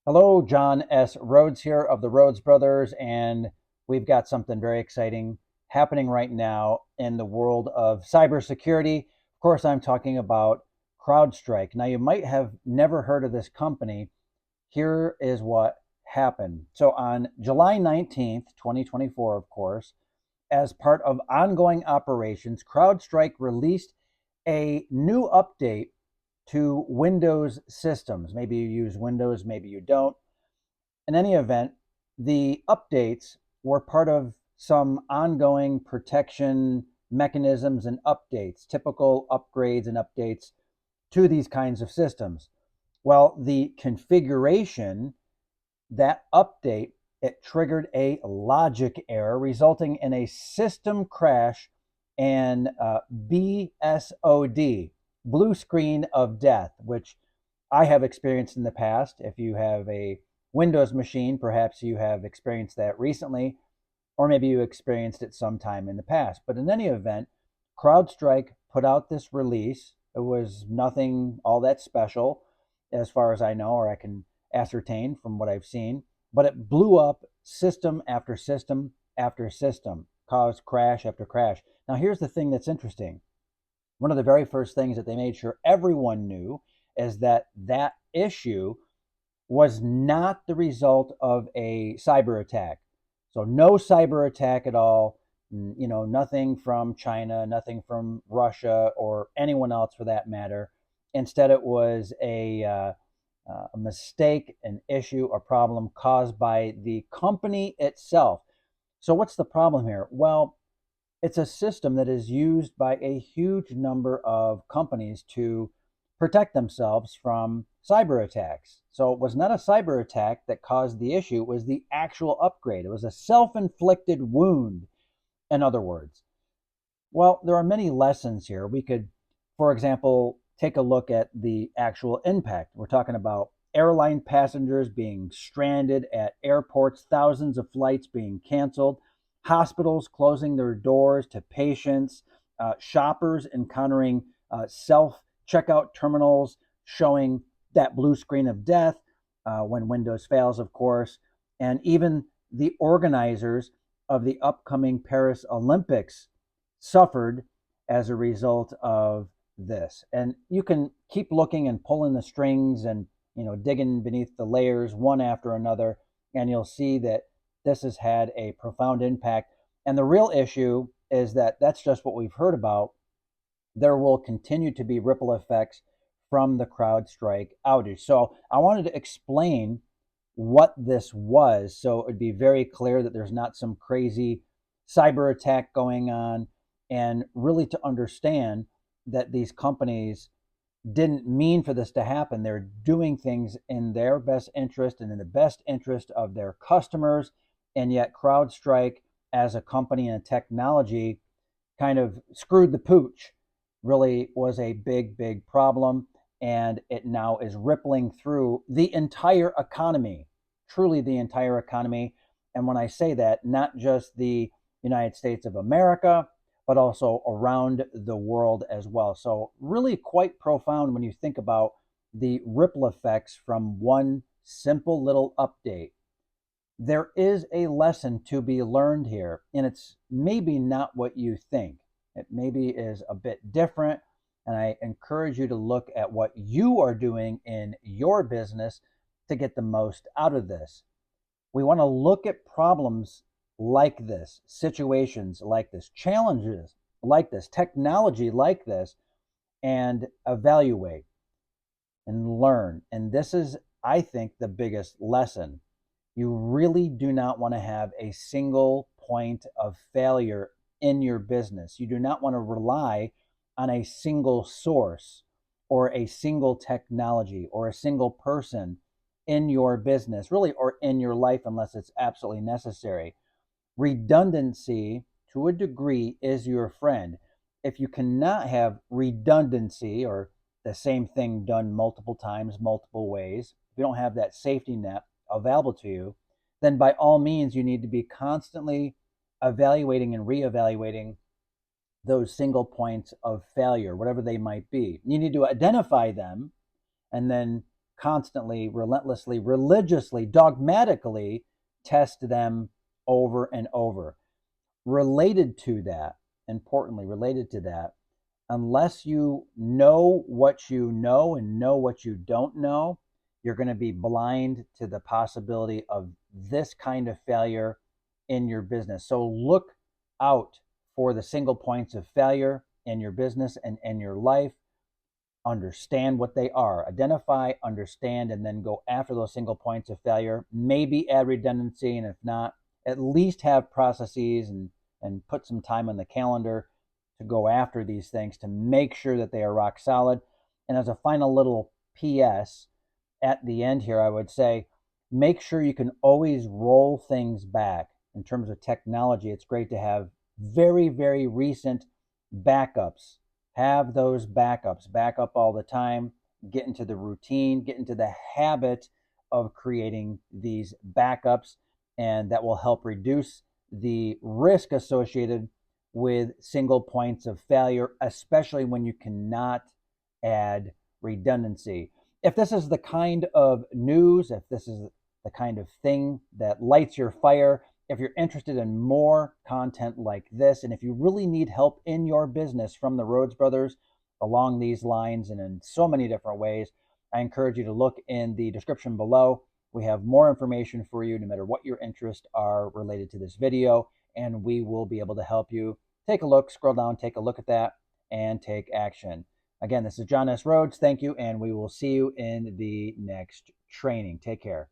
Hello, John S. Rhodes here of the Rhodes Brothers, and we've got something very exciting happening right now in the world of cybersecurity. Of course, I'm talking about Crowdstrike. Now, you might have never heard of this company. Here is what happened. So, on July 19th, 2024, of course, as part of ongoing operations, Crowdstrike released a new update to Windows systems. Maybe you use Windows, maybe you don't. In any event, the updates were part of some ongoing protection mechanisms and updates, typical upgrades and updates to these kinds of systems. Well, the configuration, that update, it triggered a logic error, resulting in a system crash and BSOD, blue screen of death, which I have experienced in the past. If you have a Windows machine, perhaps you have experienced that recently, or maybe you experienced it sometime in the past. But in any event, CrowdStrike put out this release. It was nothing all that special, as far as I know, or I can ascertain from what I've seen. But it blew up system after system after system, caused crash after crash. Now, here's the thing that's interesting. One of the very first things that they made sure everyone knew is that that issue was not the result of a cyber attack. So no cyber attack at all. Nothing from China, nothing from Russia, or anyone else for that matter. Instead, it was a mistake, an issue, a problem caused by the company itself. So what's the problem here? Well, it's a system that is used by a huge number of companies to protect themselves from cyber attacks. So it was not a cyber attack that caused the issue, it was the actual upgrade. It was a self inflicted wound, in other words. Well, there are many lessons here. We could, for example, take a look at the actual impact. We're talking about airline passengers being stranded at airports, thousands of flights being canceled, hospitals closing their doors to patients, shoppers encountering self checkout terminals showing that blue screen of death when Windows fails, of course, and even the organizers of the upcoming Paris Olympics suffered as a result of this. And you can keep looking and pulling the strings and digging beneath the layers one after another, and you'll see that this has had a profound impact. And the real issue is that that's just what we've heard about. There will continue to be ripple effects from the CrowdStrike outage. So I wanted to explain what this was so it would be very clear that there's not some crazy cyber attack going on, and really to understand that these companies didn't mean for this to happen. They're doing things in their best interest and in the best interest of their customers. And yet CrowdStrike as a company and technology kind of screwed the pooch, really was a big, big problem. And it now is rippling through the entire economy, truly the entire economy. And when I say that, not just the United States of America, but also around the world as well. So, really quite profound when you think about the ripple effects from one simple little update. There is a lesson to be learned here, and it's maybe not what you think. It maybe is a bit different, and I encourage you to look at what you are doing in your business to get the most out of this. We want to look at problems like this, situations like this, challenges like this, technology like this, and evaluate and learn. And this is, I think, the biggest lesson. You really do not want to have a single point of failure in your business. You do not want to rely on a single source or a single technology or a single person in your business, really, or in your life, unless it's absolutely necessary. Redundancy, to a degree, is your friend. If you cannot have redundancy or the same thing done multiple times, multiple ways, if you don't have that safety net available to you, then by all means, you need to be constantly evaluating and reevaluating those single points of failure, whatever they might be. You need to identify them and then constantly, relentlessly, religiously, dogmatically test them over and over. Related to that, importantly, related to that, unless you know what you know and know what you don't know, you're going to be blind to the possibility of this kind of failure in your business. So look out for the single points of failure in your business and in your life. Understand what they are, identify, understand, and then go after those single points of failure. Maybe add redundancy, and if not, at least have processes and put some time on the calendar to go after these things to make sure that they are rock solid. And as a final little PS at the end here, I would say make sure you can always roll things back. In terms of technology, it's great to have very, very recent backups. Have those backups, back up all the time, get into the routine, get into the habit of creating these backups, and that will help reduce the risk associated with single points of failure, especially when you cannot add redundancy. If this is the kind of news, if this is the kind of thing that lights your fire, if you're interested in more content like this, and if you really need help in your business from the Rhodes Brothers along these lines and in so many different ways, I encourage you to look in the description below. We have more information for you no matter what your interests are related to this video, and we will be able to help you. Take a look, scroll down, take a look at that, and take action. Again, this is John S. Rhodes. Thank you, and we will see you in the next training. Take care.